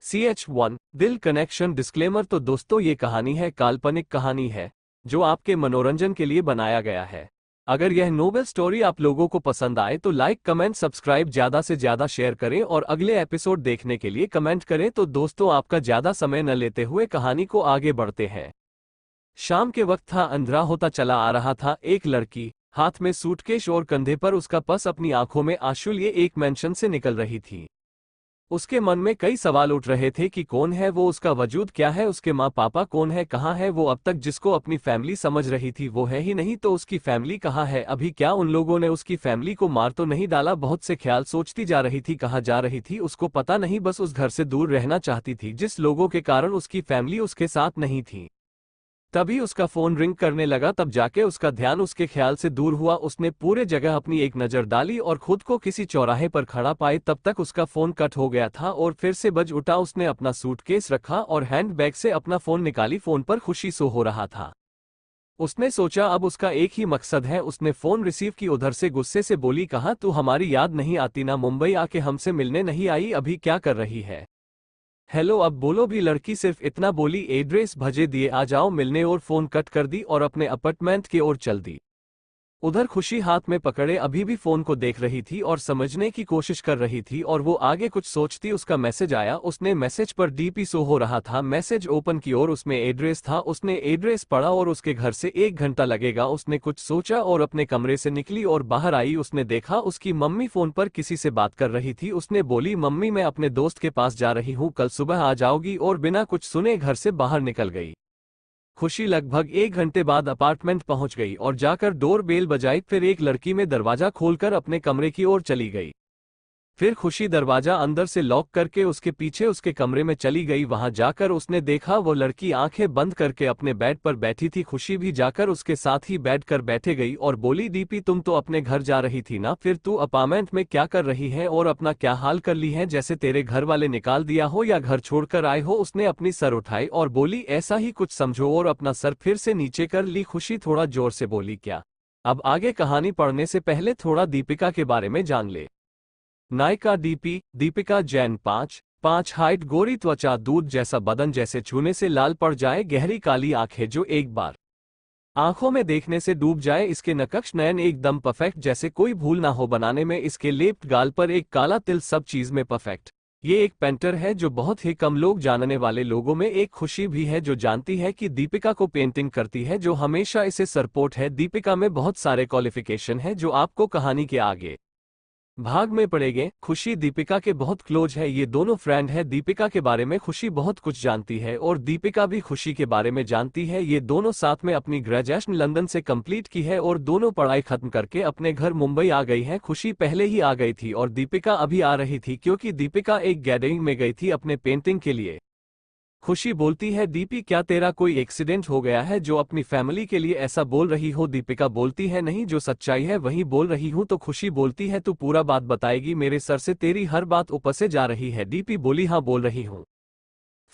CH1 दिल connection disclaimer. तो दोस्तों ये कहानी है काल्पनिक कहानी है जो आपके मनोरंजन के लिए बनाया गया है। अगर यह नोवेल स्टोरी आप लोगों को पसंद आए तो लाइक कमेंट सब्सक्राइब ज़्यादा से ज़्यादा शेयर करें और अगले एपिसोड देखने के लिए कमेंट करें। तो दोस्तों आपका ज़्यादा समय न लेते हुए कहानी को आगे बढ़ते हैं। शाम के वक्त था, अंधेरा होता चला आ रहा था। एक लड़की हाथ में सूटकेस और कंधे पर उसका पर्स, अपनी आंखों में आंसू लिए एक मैंशन से निकल रही थी। उसके मन में कई सवाल उठ रहे थे कि कौन है वो, उसका वजूद क्या है, उसके माँ पापा कौन है, कहाँ है वो अब तक जिसको अपनी फैमिली समझ रही थी वो है ही नहीं, तो उसकी फैमिली कहाँ है अभी, क्या उन लोगों ने उसकी फैमिली को मार तो नहीं डाला। बहुत से ख्याल सोचती जा रही थी। कहाँ जा रही थी उसको पता नहीं, बस उस घर से दूर रहना चाहती थी जिस लोगों के कारण उसकी फैमिली उसके साथ नहीं थी। तभी उसका फोन रिंग करने लगा, तब जाके उसका ध्यान उसके ख्याल से दूर हुआ। उसने पूरे जगह अपनी एक नज़र डाली और खुद को किसी चौराहे पर खड़ा पाई। तब तक उसका फोन कट हो गया था और फिर से बज उठा। उसने अपना सूटकेस रखा और हैंडबैग से अपना फोन निकाली। फोन पर खुशी सो हो रहा था। उसने सोचा अब उसका एक ही मकसद है। उसने फोन रिसीव की। उधर से गुस्से से बोली, कहाँ तू, हमारी याद नहीं आती ना, मुंबई आके हमसे मिलने नहीं आई, अभी क्या कर रही है। हेलो अब बोलो भी। लड़की सिर्फ इतना बोली, एड्रेस भजे दिए, आ जाओ मिलने, और फोन कट कर दी और अपने अपार्टमेंट की ओर चल दी। उधर खुशी हाथ में पकड़े अभी भी फोन को देख रही थी और समझने की कोशिश कर रही थी और वो आगे कुछ सोचती। उसका मैसेज आया। उसने मैसेज पर डीपी शो हो रहा था। मैसेज ओपन की और उसमें एड्रेस था। उसने एड्रेस पढ़ा और उसके घर से 1 घंटा लगेगा। उसने कुछ सोचा और अपने कमरे से निकली और बाहर आई। उसने देखा उसकी मम्मी फोन पर किसी से बात कर रही थी। उसने बोली, मम्मी मैं अपने दोस्त के पास जा रही हूँ, कल सुबह आ जाओगी, और बिना कुछ सुने घर से बाहर निकल गई। खुशी लगभग 1 घंटे बाद अपार्टमेंट पहुंच गई और जाकर डोर बेल बजाई। फिर एक लड़की में दरवाजा खोलकर अपने कमरे की ओर चली गई। फिर खुशी दरवाजा अंदर से लॉक करके उसके पीछे उसके कमरे में चली गई। वहां जाकर उसने देखा वो लड़की आंखें बंद करके अपने बेड पर बैठी थी। खुशी भी जाकर उसके साथ ही बैठ कर बैठे गई और बोली, दीपी तुम तो अपने घर जा रही थी ना, फिर तू अपार्टमेंट में क्या कर रही है और अपना क्या हाल कर ली है, जैसे तेरे घर वाले निकाल दिया हो या घर छोड़कर आए हो। उसने अपनी सर उठाई और बोली, ऐसा ही कुछ समझो, और अपना सर फिर से नीचे कर ली। खुशी थोड़ा जोर से बोली, क्या। अब आगे कहानी पढ़ने से पहले थोड़ा दीपिका के बारे में जान ले। नायिका दीपिका जैन 5'5" हाइट, गोरी त्वचा, दूध जैसा बदन, जैसे छूने से लाल पड़ जाए, गहरी काली आंखें जो एक बार आंखों में देखने से डूब जाए, इसके नकश नयन एकदम परफेक्ट, जैसे कोई भूल ना हो बनाने में, इसके लेफ्ट गाल पर एक काला तिल, सब चीज में परफेक्ट। ये एक पेंटर है जो बहुत ही कम लोग जानने वाले लोगों में एक। खुशी भी है जो जानती है कि दीपिका को पेंटिंग करती है, जो हमेशा इसे सपोर्ट है। दीपिका में बहुत सारे क्वालिफिकेशन है जो आपको कहानी के आगे भाग में पड़ेंगे। खुशी दीपिका के बहुत क्लोज है, ये दोनों फ्रेंड है। दीपिका के बारे में खुशी बहुत कुछ जानती है और दीपिका भी खुशी के बारे में जानती है। ये दोनों साथ में अपनी ग्रेजुएशन लंदन से कंप्लीट की है और दोनों पढ़ाई खत्म करके अपने घर मुंबई आ गई है। खुशी पहले ही आ गई थी और दीपिका अभी आ रही थी, क्योंकि दीपिका एक गैदरिंग में गई थी अपने पेंटिंग के लिए। खुशी बोलती है, दीपी क्या तेरा कोई एक्सीडेंट हो गया है जो अपनी फैमिली के लिए ऐसा बोल रही हो। दीपिका बोलती है, नहीं, जो सच्चाई है वही बोल रही हूँ। तो खुशी बोलती है, तू पूरा बात बताएगी, मेरे सर से तेरी हर बात ऊपर से जा रही है। दीपी बोली, हाँ बोल रही हूँ।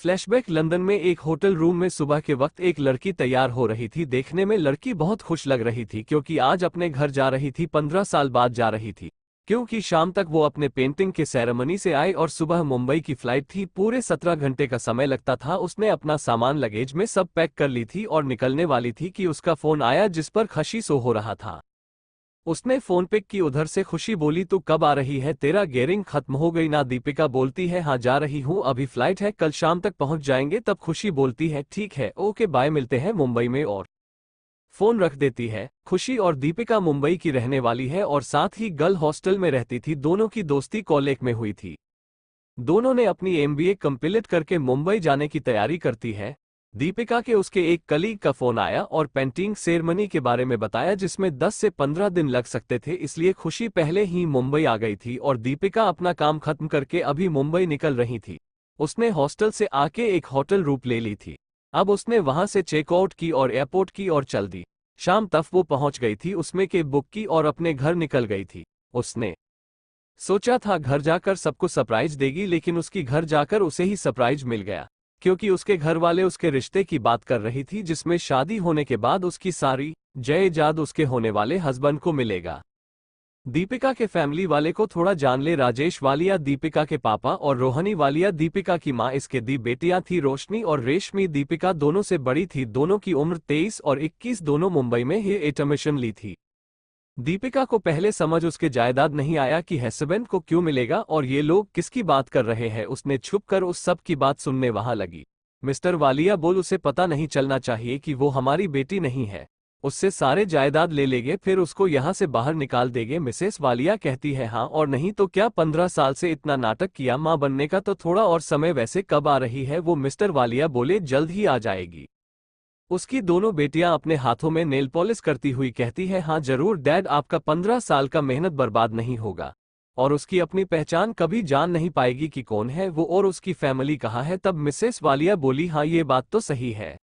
फ्लैशबैक, लंदन में एक होटल रूम में सुबह के वक्त एक लड़की तैयार हो रही थी। देखने में लड़की बहुत खुश लग रही थी क्योंकि आज अपने घर जा रही थी, 15 साल बाद जा रही थी, क्योंकि शाम तक वो अपने पेंटिंग के सेरेमनी से आई और सुबह मुंबई की फ्लाइट थी। पूरे 17 घंटे का समय लगता था। उसने अपना सामान लगेज में सब पैक कर ली थी और निकलने वाली थी कि उसका फोन आया जिस पर खुशी सो हो रहा था। उसने फोन पिक की। उधर से खुशी बोली, तू कब आ रही है, तेरा गेयरिंग खत्म हो गई ना। दीपिका बोलती है, हाँ जा रही हूँ, अभी फ्लाइट है, कल शाम तक पहुंच जाएंगे। तब खुशी बोलती है, ठीक है, ओके बाय, मिलते हैं मुंबई में, और फोन रख देती है। खुशी और दीपिका मुंबई की रहने वाली है और साथ ही गर्ल हॉस्टल में रहती थी। दोनों की दोस्ती कॉलेज में हुई थी। दोनों ने अपनी एमबीए कंप्लीट करके मुंबई जाने की तैयारी करती है। दीपिका के उसके एक कलीग का फोन आया और पेंटिंग सेरेमनी के बारे में बताया जिसमें 10 से 15 दिन लग सकते थे, इसलिए खुशी पहले ही मुंबई आ गई थी और दीपिका अपना काम खत्म करके अभी मुंबई निकल रही थी। उसने हॉस्टल से आके एक होटल रूम ले ली थी। अब उसने वहां से चेकआउट की और एयरपोर्ट की ओर चल दी। शाम तक वो पहुंच गई थी, उसमें कैब बुक की और अपने घर निकल गई थी। उसने सोचा था घर जाकर सबको सरप्राइज देगी, लेकिन उसकी घर जाकर उसे ही सरप्राइज मिल गया, क्योंकि उसके घर वाले उसके रिश्ते की बात कर रही थी जिसमें शादी होने के बाद उसकी सारी जायदाद उसके होने वाले हस्बैंड को मिलेगा। दीपिका के फैमिली वाले को थोड़ा जान ले। राजेश वालिया दीपिका के पापा और रोहनी वालिया दीपिका की मां। इसके दी बेटियां थी रोशनी और रेशमी। दीपिका दोनों से बड़ी थी। दोनों की उम्र 23 और 21। दोनों मुंबई में ही एडमिशन ली थी। दीपिका को पहले समझ उसके जायदाद नहीं आया कि हस्बैंड को क्यों मिलेगा और ये लोग किसकी बात कर रहे हैं। उसने छुपकर उस सब की बात सुनने वहां लगी। मिस्टर वालिया बोल, उसे पता नहीं चलना चाहिए कि वो हमारी बेटी नहीं है। उससे सारे जायदाद ले लेंगे, फिर उसको यहाँ से बाहर निकाल देंगे। मिसेस वालिया कहती है हाँ और नहीं तो क्या। 15 साल से इतना नाटक किया माँ बनने का, तो थोड़ा और समय। वैसे कब आ रही है वो? मिस्टर वालिया बोले जल्द ही आ जाएगी। उसकी दोनों बेटियां अपने हाथों में नेल पॉलिश करती हुई कहती है हाँ जरूर डैड, आपका 15 साल का मेहनत बर्बाद नहीं होगा और उसकी अपनी पहचान कभी जान नहीं पाएगी कि कौन है वो और उसकी फैमिली कहाँ है। तब मिसेस वालिया बोली हाँ ये बात तो सही है।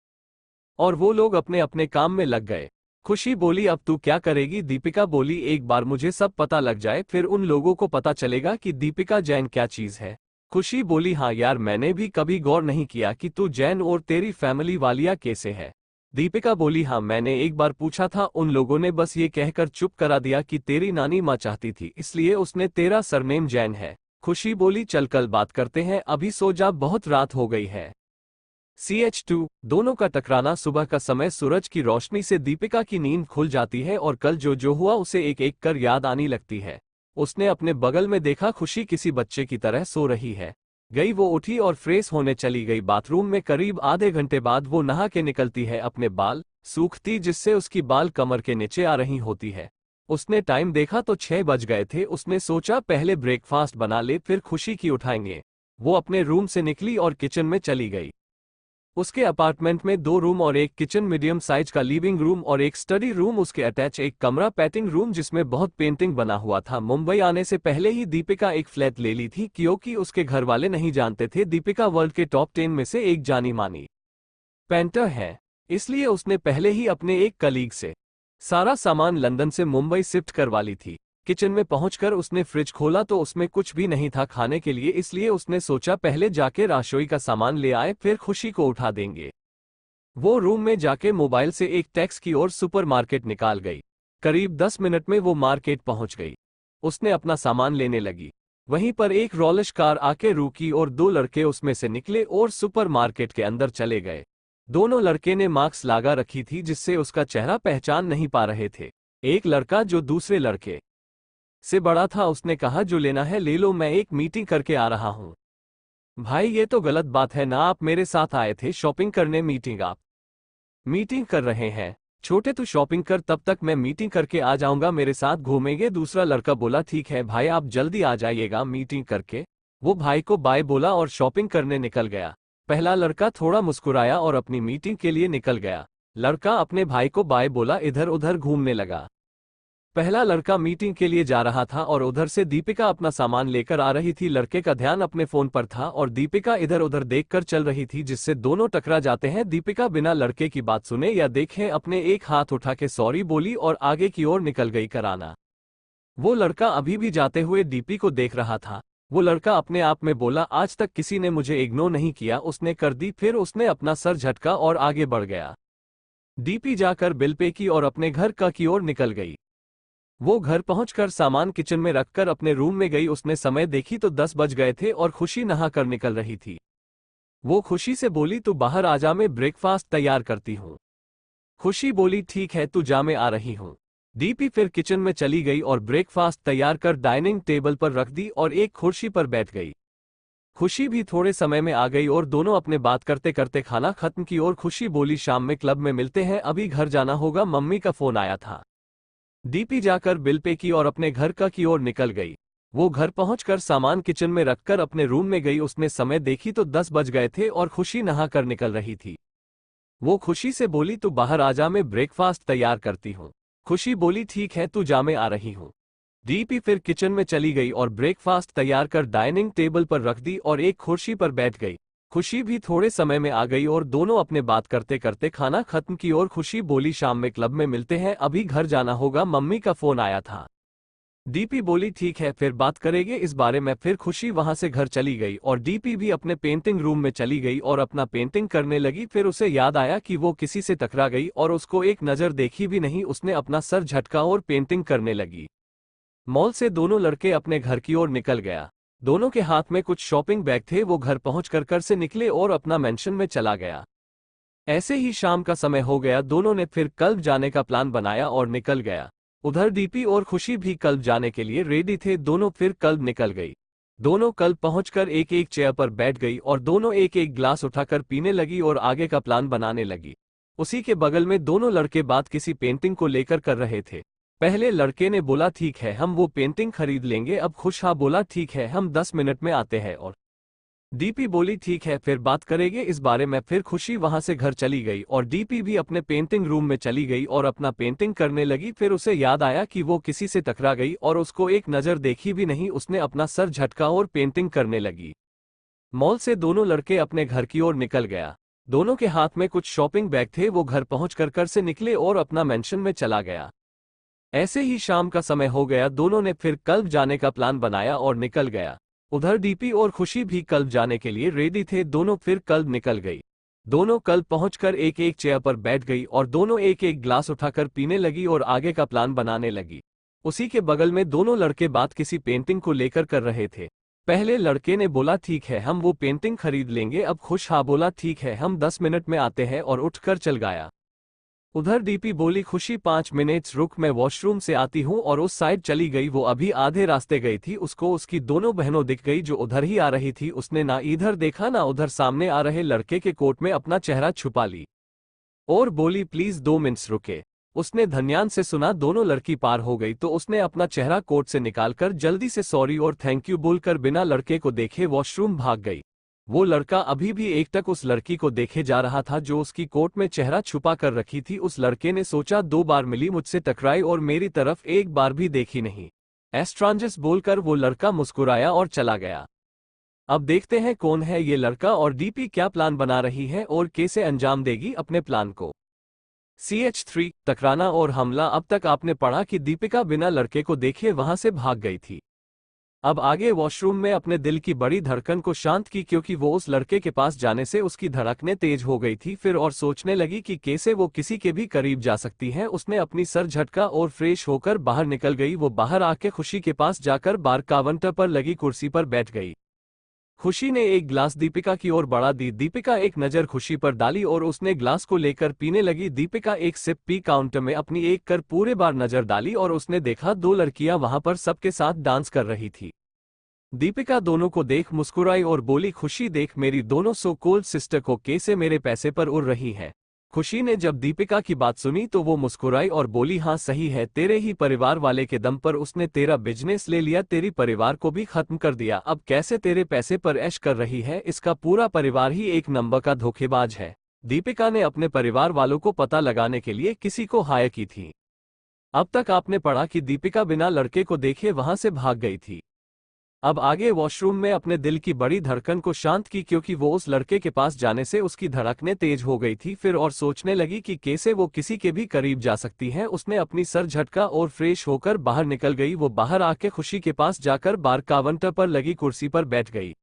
और वो लोग अपने अपने काम में लग गए। खुशी बोली अब तू क्या करेगी? दीपिका बोली एक बार मुझे सब पता लग जाए, फिर उन लोगों को पता चलेगा कि दीपिका जैन क्या चीज है। खुशी बोली हाँ यार, मैंने भी कभी गौर नहीं किया कि तू जैन और तेरी फैमिली वालिया कैसे है। दीपिका बोली हाँ मैंने एक बार पूछा था, उन लोगों ने बस ये कहकर चुप करा दिया कि तेरी नानी माँ चाहती थी इसलिए उसने तेरा सरनेम जैन है। खुशी बोली चल कल बात करते हैं, अभी सो जा, बहुत रात हो गई है। CH2 दोनों का टकराना। सुबह का समय, सूरज की रोशनी से दीपिका की नींद खुल जाती है और कल जो जो हुआ उसे एक एक कर याद आने लगती है। उसने अपने बगल में देखा खुशी किसी बच्चे की तरह सो रही है। गई वो उठी और फ्रेश होने चली गई बाथरूम में। करीब आधे घंटे बाद वो नहा के निकलती है। अपने बाल सूखती जिससे उसकी बाल कमर के नीचे आ रही होती है। उसने टाइम देखा तो 6 बज गए थे। उसने सोचा पहले ब्रेकफास्ट बना ले फिर खुशी की उठाएंगे। वो अपने रूम से निकली और किचन में चली गई। उसके अपार्टमेंट में 2 रूम और एक किचन, मीडियम साइज का लिविंग रूम और एक स्टडी रूम। उसके अटैच एक कमरा पेंटिंग रूम जिसमें बहुत पेंटिंग बना हुआ था। मुंबई आने से पहले ही दीपिका एक फ्लैट ले ली थी क्योंकि उसके घर वाले नहीं जानते थे दीपिका वर्ल्ड के टॉप 10 में से एक जानी मानी पेंटर है। इसलिए उसने पहले ही अपने एक कलीग से सारा सामान लंदन से मुंबई शिफ्ट करवा ली थी। किचन में पहुंचकर उसने फ्रिज खोला तो उसमें कुछ भी नहीं था खाने के लिए, इसलिए उसने सोचा पहले जाके रसोई का सामान ले आए फिर खुशी को उठा देंगे। वो रूम में जाके मोबाइल से एक टैक्स की ओर सुपरमार्केट निकाल गई। करीब 10 मिनट में वो मार्केट पहुंच गई। उसने अपना सामान लेने लगी। वहीं पर एक रोलिश कार आके रुकी और 2 लड़के उसमें से निकले और सुपरमार्केट के अंदर चले गए। दोनों लड़के ने मास्क लगा रखी थी जिससे उसका चेहरा पहचान नहीं पा रहे थे। एक लड़का जो दूसरे लड़के से बड़ा था उसने कहा जो लेना है ले लो, मैं एक मीटिंग करके आ रहा हूं। भाई ये तो गलत बात है ना, आप मेरे साथ आए थे शॉपिंग करने, आप मीटिंग कर रहे हैं। छोटे तू शॉपिंग कर, तब तक मैं मीटिंग करके आ जाऊंगा, मेरे साथ घूमेंगे। दूसरा लड़का बोला ठीक है भाई आप जल्दी आ जाइएगा मीटिंग करके। वो भाई को बाय बोला और शॉपिंग करने निकल गया। पहला लड़का थोड़ा मुस्कुराया और अपनी मीटिंग के लिए निकल गया। लड़का अपने भाई को बाय बोला, इधर उधर घूमने लगा। पहला लड़का मीटिंग के लिए जा रहा था और उधर से दीपिका अपना सामान लेकर आ रही थी। लड़के का ध्यान अपने फोन पर था और दीपिका इधर उधर देखकर चल रही थी जिससे दोनों टकरा जाते हैं। दीपिका बिना लड़के की बात सुने या देखे अपने एक हाथ उठा के सॉरी बोली और आगे की ओर निकल गई कराना। वो लड़का अभी भी जाते हुए डीपी को देख रहा था। वो लड़का अपने आप में बोला आज तक किसी ने मुझे इग्नोर नहीं किया, उसने कर दी। फिर उसने अपना सर झटका और आगे बढ़ गया। डीपी जाकर बिल पे की और अपने घर का की ओर निकल गई। वो घर पहुंचकर सामान किचन में रखकर अपने रूम में गई। उसने समय देखी तो 10 बज गए थे और खुशी नहाकर निकल रही थी। वो खुशी से बोली तू बाहर आ जा, मैं ब्रेकफास्ट तैयार करती हूँ। खुशी बोली ठीक है तू जा, मैं आ रही हूँ। डीपी फिर किचन में चली गई और ब्रेकफास्ट तैयार कर डाइनिंग टेबल पर रख दी और एक कुर्सी पर बैठ गई। खुशी भी थोड़े समय में आ गई और दोनों अपने बात करते करते खाना खत्म की। और खुशी बोली शाम में क्लब में मिलते हैं, अभी घर जाना होगा, मम्मी का फोन आया था। डीपी जाकर बिल पे की और अपने घर का की ओर निकल गई। वो घर पहुंचकर सामान किचन में रखकर अपने रूम में गई। उसने समय देखी तो 10 बज गए थे और खुशी नहाकर निकल रही थी। वो खुशी से बोली तू बाहर आ जा, मैं ब्रेकफास्ट तैयार करती हूँ। खुशी बोली ठीक है तू जा, मैं आ रही हूँ। डीपी फिर किचन में चली गई और ब्रेकफास्ट तैयार कर डाइनिंग टेबल पर रख दी और एक कुर्सी पर बैठ गई। खुशी भी थोड़े समय में आ गई और दोनों अपने बात करते करते खाना खत्म की। और खुशी बोली शाम में क्लब में मिलते हैं, अभी घर जाना होगा, मम्मी का फोन आया था। डीपी बोली ठीक है फिर बात करेंगे इस बारे में। फिर खुशी वहां से घर चली गई और डीपी भी अपने पेंटिंग रूम में चली गई और अपना पेंटिंग करने लगी। फिर उसे याद आया कि वो किसी से टकरा गई और उसको एक नज़र देखी भी नहीं। उसने अपना सर झटका और पेंटिंग करने लगी। मॉल से दोनों लड़के अपने घर की ओर निकल गया। दोनों के हाथ में कुछ शॉपिंग बैग थे। वो घर पहुंचकर घर से निकले और अपना मेंशन में चला गया। ऐसे ही शाम का समय हो गया। दोनों ने फिर क्लब जाने का प्लान बनाया और निकल गया। उधर डीपी और खुशी भी क्लब जाने के लिए रेडी थे। दोनों फिर क्लब निकल गई। दोनों क्लब पहुंचकर एक एक चेयर पर बैठ गई और दोनों एक एक ग्लास उठाकर पीने लगी और आगे का प्लान बनाने लगी। उसी के बगल में दोनों लड़के बात किसी पेंटिंग को लेकर कर रहे थे। पहले लड़के ने बोला ठीक है हम वो पेंटिंग खरीद लेंगे। अब खुश हाँ बोला ठीक है हम 10 मिनट में आते हैं। और डीपी बोली ठीक है फिर बात करेंगे इस बारे में। फिर खुशी वहां से घर चली गई और डीपी भी अपने पेंटिंग रूम में चली गई और अपना पेंटिंग करने लगी। फिर उसे याद आया कि वो किसी से टकरा गई और उसको एक नज़र देखी भी नहीं। उसने अपना सर झटका और पेंटिंग करने लगी। मॉल से दोनों लड़के अपने घर की ओर निकल गया। दोनों के हाथ में कुछ शॉपिंग बैग थे। वो घर पहुंचकर घर से निकले और अपना मेंशन में चला गया। ऐसे ही शाम का समय हो गया। दोनों ने फिर क्लब जाने का प्लान बनाया और निकल गया। उधर डीपी और खुशी भी क्लब जाने के लिए रेडी थे। दोनों फिर क्लब निकल गई। दोनों क्लब पहुंचकर एक एक चेयर पर बैठ गई और दोनों एक एक ग्लास उठाकर पीने लगी और आगे का प्लान बनाने लगी। उसी के बगल में दोनों लड़के बात किसी पेंटिंग को लेकर कर रहे थे। पहले लड़के ने बोला ठीक है हम वो पेंटिंग खरीद लेंगे। अब खुश हाँ बोला ठीक है हम 10 मिनट में आते हैं और उठकर चल गया। उधर डीपी बोली खुशी 5 मिनट रुक मैं वॉशरूम से आती हूँ और उस साइड चली गई। वो अभी आधे रास्ते गई थी। उसको उसकी दोनों बहनों दिख गई जो उधर ही आ रही थी। उसने ना इधर देखा ना उधर। सामने आ रहे लड़के के कोट में अपना चेहरा छुपा ली और बोली प्लीज 2 मिनट रुके। उसने ध्यान से सुना। दोनों लड़की पार हो गई तो उसने अपना चेहरा कोट से निकालकर जल्दी से सॉरी और थैंक यू बोलकर बिना लड़के को देखे वॉशरूम भाग गई। वो लड़का अभी भी एकटक उस लड़की को देखे जा रहा था जो उसकी कोट में चेहरा छुपा कर रखी थी। उस लड़के ने सोचा 2 बार मिली मुझसे टकराई और मेरी तरफ एक बार भी देखी नहीं। एस्ट्रांजस बोलकर वो लड़का मुस्कुराया और चला गया। अब देखते हैं कौन है ये लड़का और डीपी क्या प्लान बना रही है और कैसे अंजाम देगी अपने प्लान को। CH3 टकराना और हमला। अब तक आपने पढ़ा कि दीपिका बिना लड़के को देखे वहां से भाग गई थी। अब आगे वॉशरूम में अपने दिल की बड़ी धड़कन को शांत की क्योंकि वो उस लड़के के पास जाने से उसकी धड़कनें तेज हो गई थी। फिर और सोचने लगी कि कैसे वो किसी के भी करीब जा सकती है। उसने अपनी सर झटका और फ्रेश होकर बाहर निकल गई। वो बाहर आके खुशी के पास जाकर बार काउंटर पर लगी कुर्सी पर बैठ गई। खुशी ने एक ग्लास दीपिका की ओर बढ़ा दी। दीपिका एक नज़र खुशी पर डाली और उसने ग्लास को लेकर पीने लगी। दीपिका एक सिप पी काउंटर में अपनी एक कर पूरे बार नजर डाली और उसने देखा 2 लड़कियां वहां पर सबके साथ डांस कर रही थी। दीपिका दोनों को देख मुस्कुराई और बोली खुशी देख मेरी दोनों सो कॉल्ड सिस्टर को कैसे मेरे पैसे पर उड़ रही है। खुशी ने जब दीपिका की बात सुनी तो वो मुस्कुराई और बोली हाँ सही है। तेरे ही परिवार वाले के दम पर उसने तेरा बिजनेस ले लिया। तेरी परिवार को भी खत्म कर दिया। अब कैसे तेरे पैसे पर ऐश कर रही है। इसका पूरा परिवार ही एक नंबर का धोखेबाज है। दीपिका ने अपने परिवार वालों को पता लगाने के लिए किसी को हायर की थी। अब तक आपने पढ़ा कि दीपिका बिना लड़के को देखे वहां से भाग गई थी। अब आगे वॉशरूम में अपने दिल की बड़ी धड़कन को शांत की क्योंकि वो उस लड़के के पास जाने से उसकी धड़कनें तेज हो गई थी। फिर और सोचने लगी कि कैसे वो किसी के भी करीब जा सकती है। उसने अपनी सर झटका और फ्रेश होकर बाहर निकल गई। वो बाहर आके खुशी के पास जाकर बार काउंटर पर लगी कुर्सी पर बैठ गई।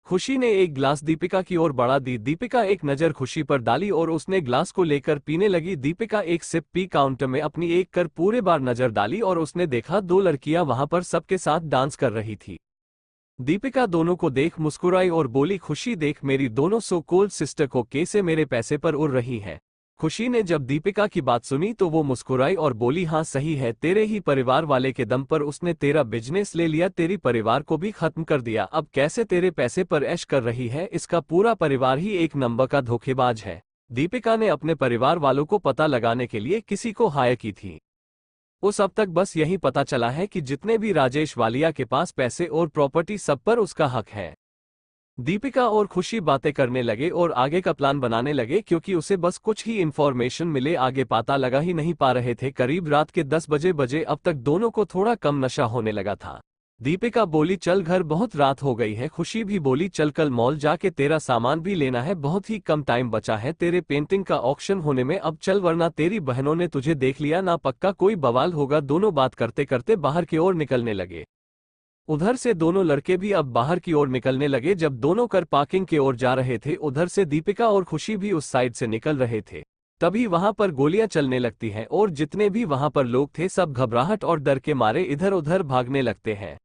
खुशी ने एक ग्लास दीपिका की ओर बढ़ा दी। दीपिका एक नज़र खुशी पर डाली और उसने ग्लास को लेकर पीने लगी। दीपिका एक सिप पी काउंटर में अपनी एक कर पूरे बार नजर डाली और उसने देखा 2 लड़कियां वहां पर सबके साथ डांस कर रही थी। दीपिका दोनों को देख मुस्कुराई और बोली खुशी देख मेरी दोनों सो कॉल्ड सिस्टर को कैसे मेरे पैसे पर उड़ रही है। खुशी ने जब दीपिका की बात सुनी तो वो मुस्कुराई और बोली हाँ सही है। तेरे ही परिवार वाले के दम पर उसने तेरा बिजनेस ले लिया। तेरी परिवार को भी खत्म कर दिया। अब कैसे तेरे पैसे पर ऐश कर रही है। इसका पूरा परिवार ही एक नंबर का धोखेबाज है। दीपिका ने अपने परिवार वालों को पता लगाने के लिए किसी को हायर की थी। उस अब तक बस यही पता चला है कि जितने भी राजेश वालिया के पास पैसे और प्रॉपर्टी सब पर उसका हक है। दीपिका और खुशी बातें करने लगे और आगे का प्लान बनाने लगे क्योंकि उसे बस कुछ ही इंफॉर्मेशन मिले। आगे पता लगा ही नहीं पा रहे थे। करीब रात के 10 बजे अब तक दोनों को थोड़ा कम नशा होने लगा था। दीपिका बोली चल घर बहुत रात हो गई है। खुशी भी बोली चल कल मॉल जाके तेरा सामान भी लेना है। बहुत ही कम टाइम बचा है तेरे पेंटिंग का ऑक्शन होने में। अब चल वरना तेरी बहनों ने तुझे देख लिया ना पक्का कोई बवाल होगा। दोनों बात करते करते बाहर की ओर निकलने लगे। उधर से दोनों लड़के भी अब बाहर की ओर निकलने लगे। जब दोनों कर पार्किंग की ओर जा रहे थे उधर से दीपिका और खुशी भी उस साइड से निकल रहे थे। तभी वहां पर गोलियां चलने लगती हैं और जितने भी वहां पर लोग थे सब घबराहट और डर के मारे इधर उधर भागने लगते हैं।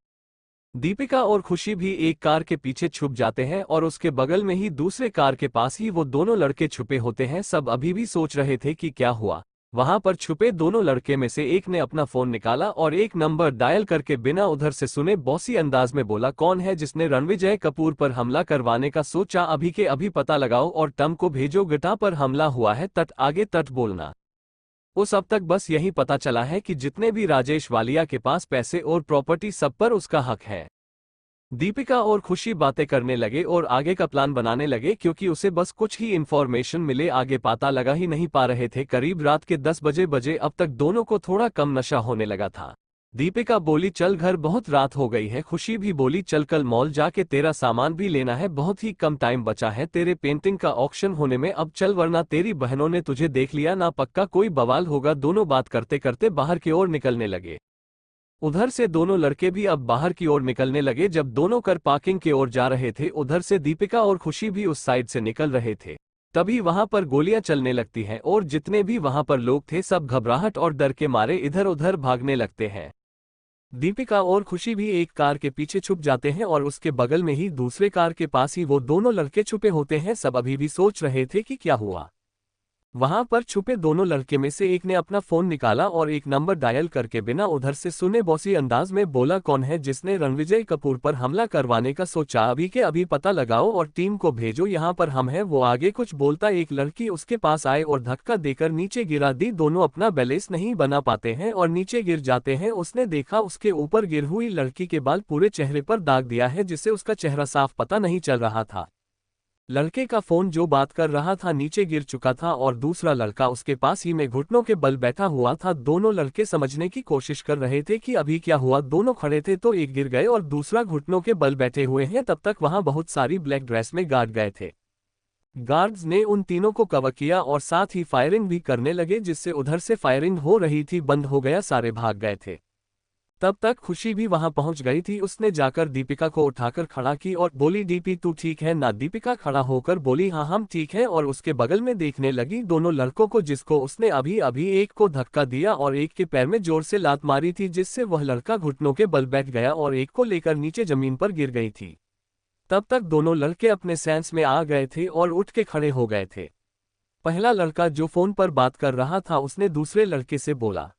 दीपिका और खुशी भी एक कार के पीछे छुप जाते हैं और उसके बगल में ही दूसरे कार के पास ही वो दोनों लड़के छुपे होते हैं। सब अभी भी सोच रहे थे कि क्या हुआ। वहां पर छुपे दोनों लड़के में से एक ने अपना फोन निकाला और एक नंबर डायल करके बिना उधर से सुने बॉसी अंदाज में बोला, कौन है जिसने रणविजय कपूर पर हमला करवाने का सोचा? अभी के अभी पता लगाओ और टम को भेजो, गिटा पर हमला हुआ है, तट आगे तट बोलना। उस अब तक बस यही पता चला है कि जितने भी राजेश वालिया के पास पैसे और प्रॉपर्टी सब पर उसका हक है। दीपिका और खुशी बातें करने लगे और आगे का प्लान बनाने लगे क्योंकि उसे बस कुछ ही इंफॉर्मेशन मिले, आगे पता लगा ही नहीं पा रहे थे। करीब रात के 10 बजे अब तक दोनों को थोड़ा कम नशा होने लगा था। दीपिका बोली, चल घर, बहुत रात हो गई है। खुशी भी बोली, चल कल मॉल जाके तेरा सामान भी लेना है, बहुत ही कम टाइम बचा है तेरे पेंटिंग का ऑक्शन होने में, अब चल वरना तेरी बहनों ने तुझे देख लिया ना, पक्का कोई बवाल होगा। दोनों बात करते करते बाहर की ओर निकलने लगे। उधर से दोनों लड़के भी अब बाहर की ओर निकलने लगे। जब दोनों कर पार्किंग की ओर जा रहे थे, उधर से दीपिका और खुशी भी उस साइड से निकल रहे थे। तभी वहां पर गोलियां चलने लगती हैं और जितने भी वहां पर लोग थे सब घबराहट और डर के मारे इधर उधर भागने लगते हैं। दीपिका और खुशी भी एक कार के पीछे छुप जाते हैं और उसके बगल में ही दूसरे कार के पास ही वो दोनों लड़के छुपे होते हैं। सब अभी भी सोच रहे थे कि क्या हुआ। वहां पर छुपे दोनों लड़के में से एक ने अपना फोन निकाला और एक नंबर डायल करके बिना उधर से सुने बॉसी अंदाज में बोला, कौन है जिसने रणविजय कपूर पर हमला करवाने का सोचा? अभी के अभी पता लगाओ और टीम को भेजो, यहाँ पर हम हैं। वो आगे कुछ बोलता एक लड़की उसके पास आए और धक्का देकर नीचे गिरा दी। दोनों अपना बैलेंस नहीं बना पाते हैं और नीचे गिर जाते हैं। उसने देखा उसके ऊपर गिर हुई लड़की के बाल पूरे चेहरे पर दाग दिया है जिससे उसका चेहरा साफ पता नहीं चल रहा था। लड़के का फोन जो बात कर रहा था नीचे गिर चुका था और दूसरा लड़का उसके पास ही में घुटनों के बल बैठा हुआ था। दोनों लड़के समझने की कोशिश कर रहे थे कि अभी क्या हुआ। दोनों खड़े थे तो एक गिर गए और दूसरा घुटनों के बल बैठे हुए हैं। तब तक वहां बहुत सारी ब्लैक ड्रेस में गार्ड गए थे। गार्ड्स ने उन तीनों को कवर किया और साथ ही फायरिंग भी करने लगे, जिससे उधर से फायरिंग हो रही थी बंद हो गया, सारे भाग गए थे। तब तक खुशी भी वहां पहुंच गई थी। उसने जाकर दीपिका को उठाकर खड़ा की और बोली, दीपी तू ठीक है ना? दीपिका खड़ा होकर बोली, हाँ हम ठीक है, और उसके बगल में देखने लगी दोनों लड़कों को, जिसको उसने अभी अभी एक को धक्का दिया और एक के पैर में जोर से लात मारी थी, जिससे वह लड़का घुटनों के बल बैठ गया और एक को लेकर नीचे जमीन पर गिर गई थी। तब तक दोनों लड़के अपने सेंस में आ गए थे और उठ के खड़े हो गए थे। पहला लड़का जो फोन पर बात कर रहा था उसने दूसरे लड़के से बोला,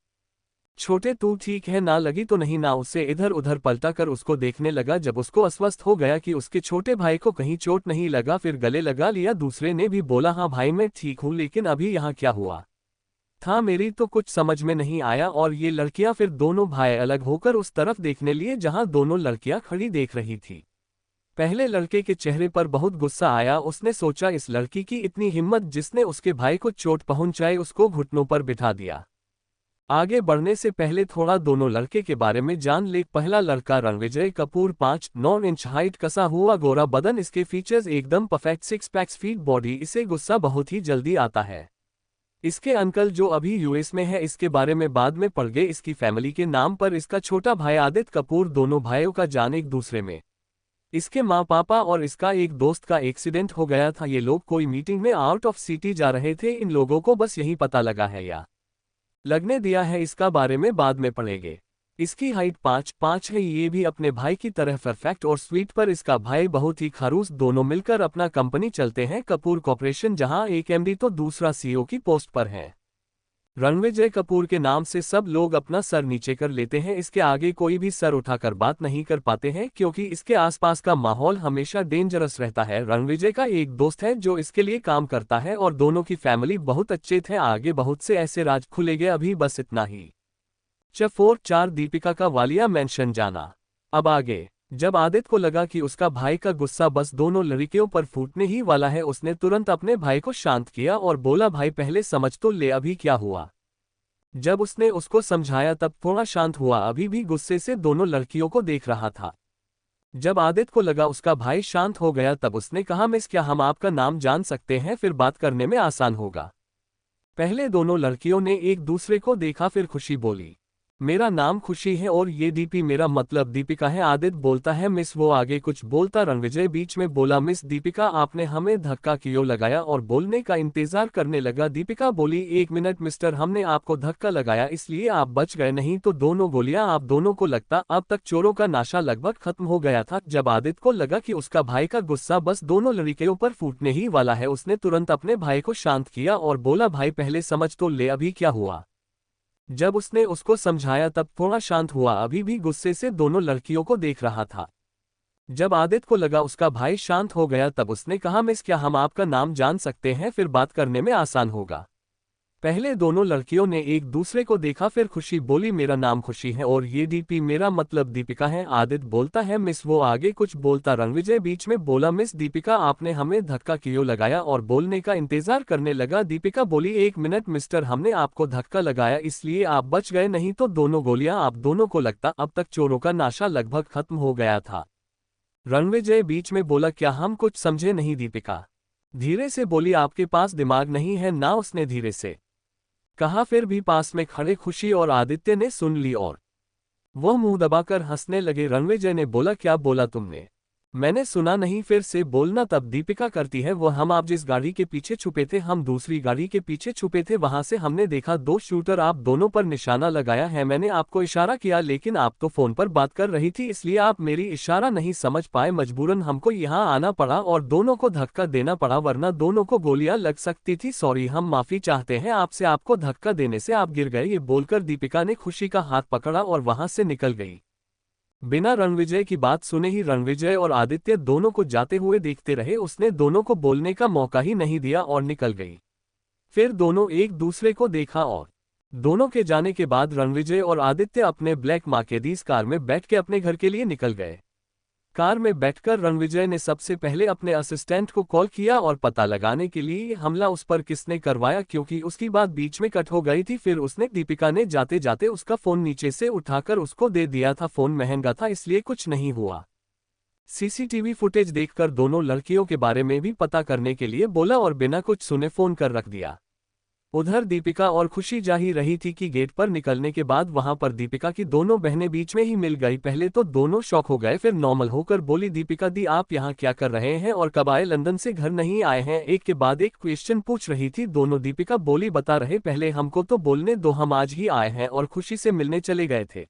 छोटे तू ठीक है ना? लगी तो नहीं ना? उससे इधर उधर पलटा कर उसको देखने लगा। जब उसको अस्वस्थ हो गया कि उसके छोटे भाई को कहीं चोट नहीं लगा, फिर गले लगा लिया। दूसरे ने भी बोला, हाँ भाई मैं ठीक हूँ, लेकिन अभी यहाँ क्या हुआ था मेरी तो कुछ समझ में नहीं आया। और ये लड़कियां, फिर दोनों भाई अलग होकर उस तरफ देखने लिए जहां दोनों लड़कियां खड़ी देख रही थी। पहले लड़के के चेहरे पर बहुत गुस्सा आया। उसने सोचा इस लड़की की इतनी हिम्मत जिसने उसके भाई को चोट पहुंचाई, उसको घुटनों पर बिठा दिया। आगे बढ़ने से पहले थोड़ा दोनों लड़के के बारे में जान ले। पहला लड़का रणविजय कपूर, 5'9" इंच हाइट, कसा हुआ गोरा बदन, इसके फीचर्स एकदम परफेक्ट, 6 पैक्स फीट बॉडी। इसे गुस्सा बहुत ही जल्दी आता है। इसके अंकल जो अभी यूएस में है, इसके बारे में बाद में पढ़ गए। इसकी फैमिली के नाम पर इसका छोटा भाई आदित्य कपूर, दोनों भाइयों का जान एक दूसरे में। इसके माँ पापा और इसका एक दोस्त का एक्सीडेंट हो गया था। ये लोग कोई मीटिंग में आउट ऑफ सिटी जा रहे थे। इन लोगों को बस यही पता लगा है या लगने दिया है, इसका बारे में बाद में पढ़ेंगे। इसकी हाइट 5'5" है। ये भी अपने भाई की तरह परफेक्ट और स्वीट, पर इसका भाई बहुत ही खड़ूस। दोनों मिलकर अपना कंपनी चलते हैं, कपूर कॉर्पोरेशन, जहां एक एमडी तो दूसरा सीईओ की पोस्ट पर है। रणविजय कपूर के नाम से सब लोग अपना सर नीचे कर लेते हैं। इसके आगे कोई भी सर उठाकर बात नहीं कर पाते हैं क्योंकि इसके आसपास का माहौल हमेशा डेंजरस रहता है। रणविजय का एक दोस्त है जो इसके लिए काम करता है और दोनों की फैमिली बहुत अच्छे थे। आगे बहुत से ऐसे राज खुलेंगे, अभी बस इतना ही। चैप्टर 4, दीपिका का वालिया मेंशन जाना। अब आगे। जब आदित्य को लगा कि उसका भाई का गुस्सा बस दोनों लड़कियों पर फूटने ही वाला है, उसने तुरंत अपने भाई को शांत किया और बोला, भाई पहले समझ तो ले अभी क्या हुआ। जब उसने उसको समझाया तब थोड़ा शांत हुआ, अभी भी गुस्से से दोनों लड़कियों को देख रहा था। जब आदित्य को लगा उसका भाई शांत हो गया तब उसने कहा, मिस क्या हम आपका नाम जान सकते हैं? फिर बात करने में आसान होगा। पहले दोनों लड़कियों ने एक दूसरे को देखा, फिर खुशी बोली, मेरा नाम खुशी है और ये दीपी मेरा मतलब दीपिका है। आदित्य बोलता है मिस, वो आगे कुछ बोलता रणविजय बीच में बोला मिस दीपिका आपने हमें धक्का क्यों लगाया और बोलने का इंतजार करने लगा। दीपिका बोली 1 मिनट मिस्टर, हमने आपको धक्का लगाया इसलिए आप बच गए, नहीं तो दोनों गोलियां आप दोनों को लगता। अब तक चोरों का नाशा लगभग खत्म हो गया था। जब आदित्य को लगा कि उसका भाई का गुस्सा बस दोनों लड़कियों पर फूटने ही वाला है, उसने तुरंत अपने भाई को शांत किया और बोला भाई पहले समझ तो ले अभी क्या हुआ। जब उसने उसको समझाया तब थोड़ा शांत हुआ, अभी भी गुस्से से दोनों लड़कियों को देख रहा था। जब आदित्य को लगा उसका भाई शांत हो गया तब उसने कहा मिस क्या हम आपका नाम जान सकते हैं, फिर बात करने में आसान होगा। पहले दोनों लड़कियों ने एक दूसरे को देखा, फिर खुशी बोली मेरा नाम खुशी है और ये दीपी मेरा मतलब दीपिका है। आदित्य बोलता है मिस, वो आगे कुछ बोलता रणविजय बीच में बोला मिस दीपिका आपने हमें धक्का क्यों लगाया और बोलने का इंतजार करने लगा। दीपिका बोली 1 मिनट मिस्टर, हमने आपको धक्का लगाया इसलिए आप बच गए, नहीं तो दोनों गोलियां आप दोनों को लगता। अब तक चोरों का नाशा लगभग खत्म हो गया था। रणविजय बीच में बोला क्या हम कुछ समझे नहीं। दीपिका धीरे से बोली आपके पास दिमाग नहीं है ना, उसने धीरे से कहा। फिर भी पास में खड़े खुशी और आदित्य ने सुन ली और वह मुंह दबाकर हंसने लगे। रणविजय ने बोला क्या बोला तुमने, मैंने सुना नहीं, फिर से बोलना। तब दीपिका करती है वो हम आप जिस गाड़ी के पीछे छुपे थे हम दूसरी गाड़ी के पीछे छुपे थे, वहां से हमने देखा 2 शूटर आप दोनों पर निशाना लगाया है। मैंने आपको इशारा किया लेकिन आप तो फोन पर बात कर रही थी इसलिए आप मेरी इशारा नहीं समझ पाए, मजबूरन हमको यहाँ आना पड़ा और दोनों को धक्का देना पड़ा वरना दोनों को गोलियां लग सकती थी। सॉरी, हम माफी चाहते हैं आपसे, आपको धक्का देने से आप गिर गए। ये बोलकर दीपिका ने खुशी का हाथ पकड़ा और वहां से निकल गई। बिना रणविजय की बात सुने ही रणविजय और आदित्य दोनों को जाते हुए देखते रहे, उसने दोनों को बोलने का मौका ही नहीं दिया और निकल गई। फिर दोनों एक दूसरे को देखा और दोनों के जाने के बाद रणविजय और आदित्य अपने ब्लैक मर्सिडीज कार में बैठ के अपने घर के लिए निकल गए। कार में बैठकर रणविजय ने सबसे पहले अपने असिस्टेंट को कॉल किया और पता लगाने के लिए हमला उस पर किसने करवाया, क्योंकि उसकी बात बीच में कट हो गई थी। फिर उसने दीपिका ने जाते जाते उसका फोन नीचे से उठाकर उसको दे दिया था। फोन महंगा था इसलिए कुछ नहीं हुआ। सीसीटीवी फुटेज देखकर दोनों लड़कियों के बारे में भी पता करने के लिए बोला और बिना कुछ सुने फोन कर रख दिया। उधर दीपिका और खुशी जा ही रही थी कि गेट पर निकलने के बाद वहां पर दीपिका की दोनों बहनें बीच में ही मिल गई। पहले तो दोनों शॉक हो गए, फिर नॉर्मल होकर बोली दीपिका दी आप यहाँ क्या कर रहे हैं और कब आए, लंदन से घर नहीं आए हैं। एक के बाद एक क्वेश्चन पूछ रही थी दोनों। दीपिका बोली बता रहे पहले हमको तो बोलने दो, हम आज ही आए हैं और खुशी से मिलने चले गए थे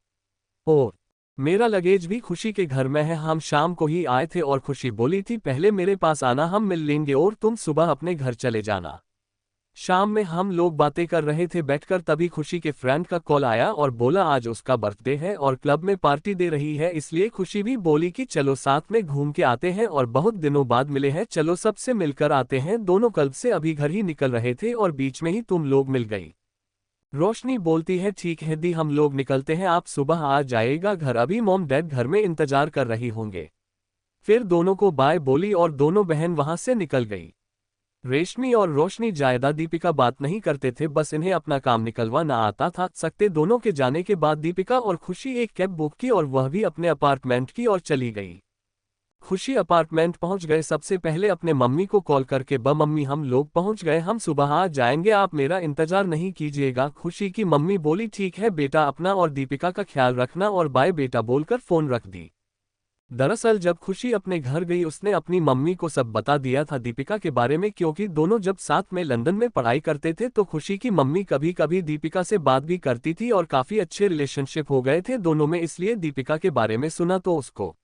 और मेरा लगेज भी खुशी के घर में है, हम शाम को ही आए थे। और खुशी बोली थी पहले मेरे पास आना, हम मिल लेंगे और तुम सुबह अपने घर चले जाना। शाम में हम लोग बातें कर रहे थे बैठकर, तभी खुशी के फ्रेंड का कॉल आया और बोला आज उसका बर्थडे है और क्लब में पार्टी दे रही है, इसलिए खुशी भी बोली कि चलो साथ में घूम के आते हैं और बहुत दिनों बाद मिले हैं, चलो सबसे मिलकर आते हैं। दोनों क्लब से अभी घर ही निकल रहे थे और बीच में ही तुम लोग मिल गई। रोशनी बोलती है ठीक है दी, हम लोग निकलते हैं, आप सुबह आ जाएगा घर, अभी मॉम डैड घर में इंतजार कर रही होंगे। फिर दोनों को बाय बोली और दोनों बहन वहां से निकल गई। रेशमी और रोशनी जायदा दीपिका बात नहीं करते थे, बस इन्हें अपना काम निकलवाना आता था। सकते दोनों के जाने के बाद दीपिका और खुशी एक कैब बुक की और वह भी अपने अपार्टमेंट की ओर चली गई। खुशी अपार्टमेंट पहुंच गए, सबसे पहले अपने मम्मी को कॉल करके ब मम्मी हम लोग पहुंच गए, हम सुबह आ जाएंगे, आप मेरा इंतजार नहीं कीजिएगा। खुशी की मम्मी बोली ठीक है बेटा, अपना और दीपिका का ख्याल रखना और बाय बेटा बोलकर फोन रख दी। दरअसल जब खुशी अपने घर गई उसने अपनी मम्मी को सब बता दिया था दीपिका के बारे में, क्योंकि दोनों जब साथ में लंदन में पढ़ाई करते थे तो खुशी की मम्मी कभी कभी दीपिका से बात भी करती थी और काफी अच्छे रिलेशनशिप हो गए थे दोनों में, इसलिए दीपिका के बारे में सुना तो उसको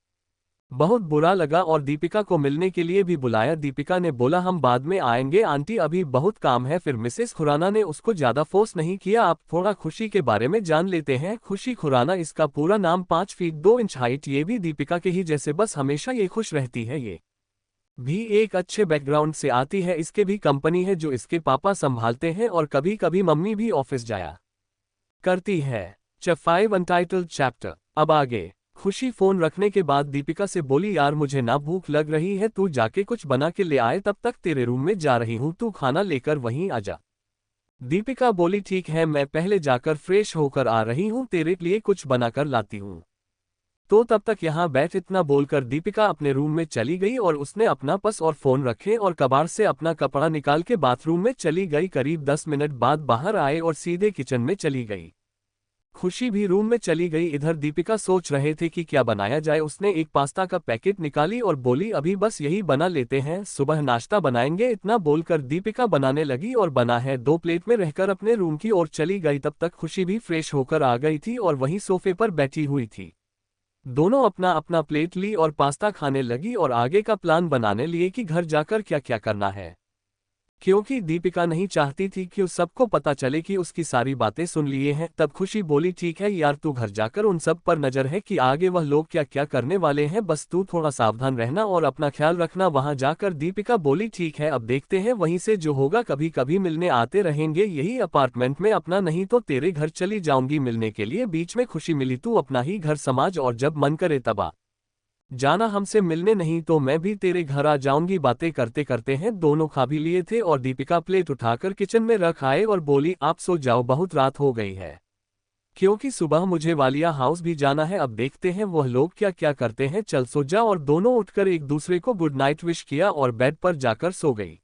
बहुत बुरा लगा और दीपिका को मिलने के लिए भी बुलाया। दीपिका ने बोला हम बाद में आएंगे आंटी, अभी बहुत काम है। फिर मिसेस खुराना ने उसको ज्यादा फोर्स नहीं किया, आप थोड़ा खुशी के बारे में जान लेते हैं। खुशी खुराना, इसका पूरा नाम 5 फीट 2 इंच हाइट, ये भी दीपिका के ही जैसे, बस हमेशा ये खुश रहती है। ये भी एक अच्छे बैकग्राउंड से आती है, इसके भी कंपनी है जो इसके पापा संभालते हैं और कभी कभी मम्मी भी ऑफिस जाया करती है। Chapter 5 untitled chapter. अब आगे। खुशी फोन रखने के बाद दीपिका से बोली यार मुझे ना भूख लग रही है, तू जाके कुछ बना के ले आए, तब तक तेरे रूम में जा रही हूँ, तू खाना लेकर वहीं आ जा। दीपिका बोली ठीक है, मैं पहले जाकर फ्रेश होकर आ रही हूँ, तेरे लिए कुछ बनाकर लाती हूँ, तो तब तक यहाँ बैठ। इतना बोलकर दीपिका अपने रूम में चली गई और उसने अपना पर्स और फोन रखे और कबाड़ से अपना कपड़ा निकाल के बाथरूम में चली गई। करीब 10 मिनट बाद बाहर आए और सीधे किचन में चली गई। खुशी भी रूम में चली गई। इधर दीपिका सोच रहे थे कि क्या बनाया जाए। उसने एक पास्ता का पैकेट निकाली और बोली अभी बस यही बना लेते हैं, सुबह नाश्ता बनाएंगे। इतना बोलकर दीपिका बनाने लगी और बना है 2 प्लेट में रहकर अपने रूम की ओर चली गई। तब तक खुशी भी फ्रेश होकर आ गई थी और वहीं सोफे पर बैठी हुई थी। दोनों अपना अपना प्लेट ली और पास्ता खाने लगी और आगे का प्लान बनाने लिए कि घर जाकर क्या क्या करना है, क्योंकि दीपिका नहीं चाहती थी कि उस सबको पता चले कि उसकी सारी बातें सुन लिए हैं। तब खुशी बोली ठीक है यार, तू घर जाकर उन सब पर नजर है कि आगे वह लोग क्या क्या करने वाले हैं, बस तू थोड़ा सावधान रहना और अपना ख्याल रखना। वहां जाकर दीपिका बोली ठीक है, अब देखते हैं वहीं से जो होगा, कभी कभी मिलने आते रहेंगे यही अपार्टमेंट में अपना, नहीं तो तेरे घर चली जाऊंगी मिलने के लिए। बीच में खुशी मिली, तू अपना ही घर समाज और जब मन करे तब आ जाना हमसे मिलने, नहीं तो मैं भी तेरे घर आ जाऊंगी। बातें करते करते हैं दोनों खा भी लिए थे और दीपिका प्लेट उठाकर किचन में रख आए और बोली आप सो जाओ, बहुत रात हो गई है, क्योंकि सुबह मुझे वालिया हाउस भी जाना है। अब देखते हैं वह लोग क्या क्या करते हैं, चल सो जा। और दोनों उठकर एक दूसरे को गुड नाइट विश किया और बेड पर जाकर सो गई।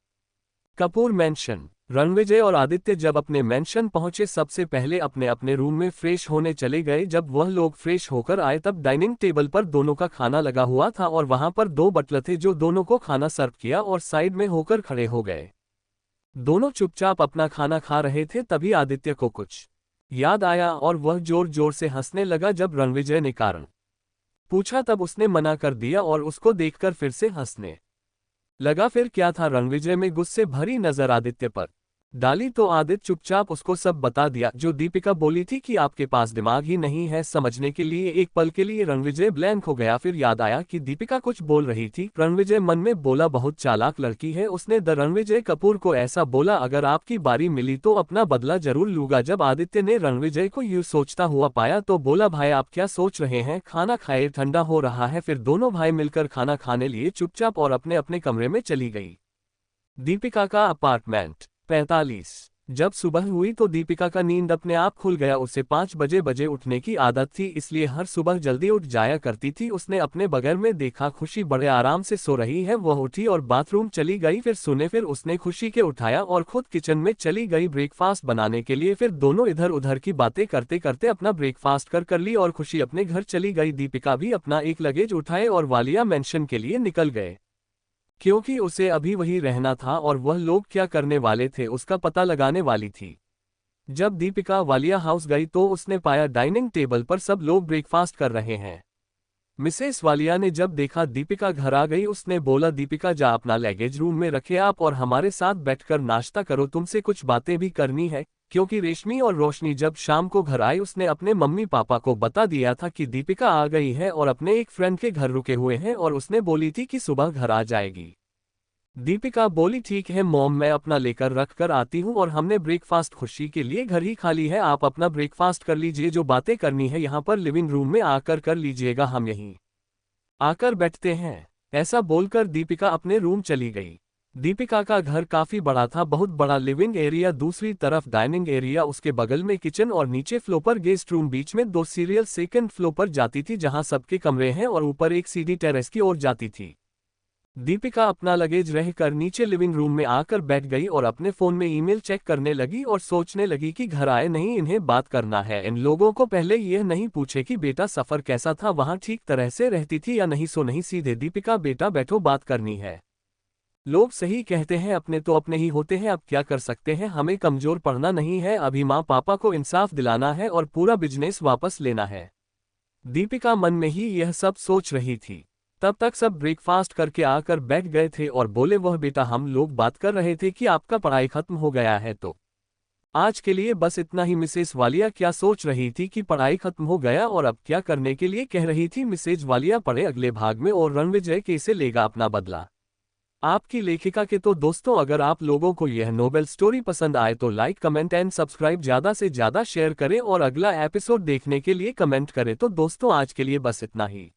कपूर मैंशन। रणविजय और आदित्य जब अपने मैंशन पहुंचे सबसे पहले अपने अपने रूम में फ्रेश होने चले गए। जब वह लोग फ्रेश होकर आए तब डाइनिंग टेबल पर दोनों का खाना लगा हुआ था और वहां पर 2 बटलर थे जो दोनों को खाना सर्व किया और साइड में होकर खड़े हो गए। दोनों चुपचाप अपना खाना खा रहे थे, तभी आदित्य को कुछ याद आया और वह जोर जोर से हंसने लगा। जब रणविजय ने कारण पूछा तब उसने मना कर दिया और उसको देखकर फिर से हंसने लगा। फिर क्या था, रणविजय में गुस्से भरी नजर आदित्य पर डाली तो आदित्य चुपचाप उसको सब बता दिया जो दीपिका बोली थी कि आपके पास दिमाग ही नहीं है समझने के लिए। एक पल के लिए रणविजय ब्लैंक हो गया, फिर याद आया कि दीपिका कुछ बोल रही थी। रणविजय मन में बोला बहुत चालाक लड़की है। उसने द रणविजय कपूर को ऐसा बोला अगर आपकी बारी मिली तो अपना बदला जरूर लूंगा। जब आदित्य ने रणविजय को यूं सोचता हुआ पाया तो बोला भाई आप क्या सोच रहे हैं, खाना खाए, ठंडा हो रहा है। फिर दोनों भाई मिलकर खाना खाने लिए चुपचाप और अपने अपने कमरे में चली गई। दीपिका का अपार्टमेंट 45। जब सुबह हुई तो दीपिका का नींद अपने आप खुल गया। उसे 5 बजे उठने की आदत थी, इसलिए हर सुबह जल्दी उठ जाया करती थी। उसने अपने बगल में देखा खुशी बड़े आराम से सो रही है। वह उठी और बाथरूम चली गई, फिर उसने खुशी के उठाया और खुद किचन में चली गई ब्रेकफास्ट बनाने के लिए। फिर दोनों इधर उधर की बातें करते करते अपना ब्रेकफास्ट कर ली और खुशी अपने घर चली गई। दीपिका भी अपना एक लगेज उठाए और वालिया मेंशन के लिए निकल गए, क्योंकि उसे अभी वही रहना था और वह लोग क्या करने वाले थे उसका पता लगाने वाली थी। जब दीपिका वालिया हाउस गई तो उसने पाया डाइनिंग टेबल पर सब लोग ब्रेकफास्ट कर रहे हैं। मिसेस वालिया ने जब देखा दीपिका घर आ गई, उसने बोला दीपिका जा अपना लगेज रूम में रखे आप और हमारे साथ बैठकर नाश्ता करो, तुमसे कुछ बातें भी करनी है। क्योंकि रेशमी और रोशनी जब शाम को घर आई उसने अपने मम्मी पापा को बता दिया था कि दीपिका आ गई है और अपने एक फ्रेंड के घर रुके हुए हैं और उसने बोली थी कि सुबह घर आ जाएगी। दीपिका बोली ठीक है मॉम, मैं अपना लेकर रख कर आती हूँ और हमने ब्रेकफास्ट खुशी के लिए घर ही खाली है, आप अपना ब्रेकफास्ट कर लीजिए, जो बातें करनी है यहाँ पर लिविंग रूम में आकर कर लीजिएगा, हम यहीं आकर बैठते हैं। ऐसा बोलकर दीपिका अपने रूम चली गई। दीपिका का घर काफी बड़ा था, बहुत बड़ा लिविंग एरिया, दूसरी तरफ डाइनिंग एरिया, उसके बगल में किचन और नीचे फ्लोर पर गेस्ट रूम, बीच में 2 सीरियल सेकंड फ्लोर पर जाती थी जहां सबके कमरे हैं और ऊपर एक सीढ़ी टेरेस की ओर जाती थी। दीपिका अपना लगेज रहकर नीचे लिविंग रूम में आकर बैठ गई और अपने फोन में ईमेल चेक करने लगी और सोचने लगी कि घर आए नहीं, इन्हें बात करना है। इन लोगों को पहले यह नहीं पूछे कि बेटा सफर कैसा था, वहां ठीक तरह से रहती थी या नहीं, सो नहीं सीधे दीपिका बेटा बैठो बात करनी है। लोग सही कहते हैं, अपने तो अपने ही होते हैं, अब क्या कर सकते हैं, हमें कमजोर पड़ना नहीं है, अभी माँ पापा को इंसाफ दिलाना है और पूरा बिजनेस वापस लेना है। दीपिका मन में ही यह सब सोच रही थी। तब तक सब ब्रेकफास्ट करके आकर बैठ गए थे और बोले वह बेटा हम लोग बात कर रहे थे कि आपका पढ़ाई खत्म हो गया है, तो आज के लिए बस इतना ही। मिसेस वालिया क्या सोच रही थी कि पढ़ाई खत्म हो गया और अब क्या करने के लिए कह रही थी मिसेस वालिया पढ़े अगले भाग में और रणविजय कैसे लेगा अपना बदला आपकी लेखिका के। तो दोस्तों अगर आप लोगों को यह नोवेल स्टोरी पसंद आए तो लाइक कमेंट एंड सब्सक्राइब ज्यादा से ज्यादा शेयर करें और अगला एपिसोड देखने के लिए कमेंट करें। तो दोस्तों आज के लिए बस इतना ही।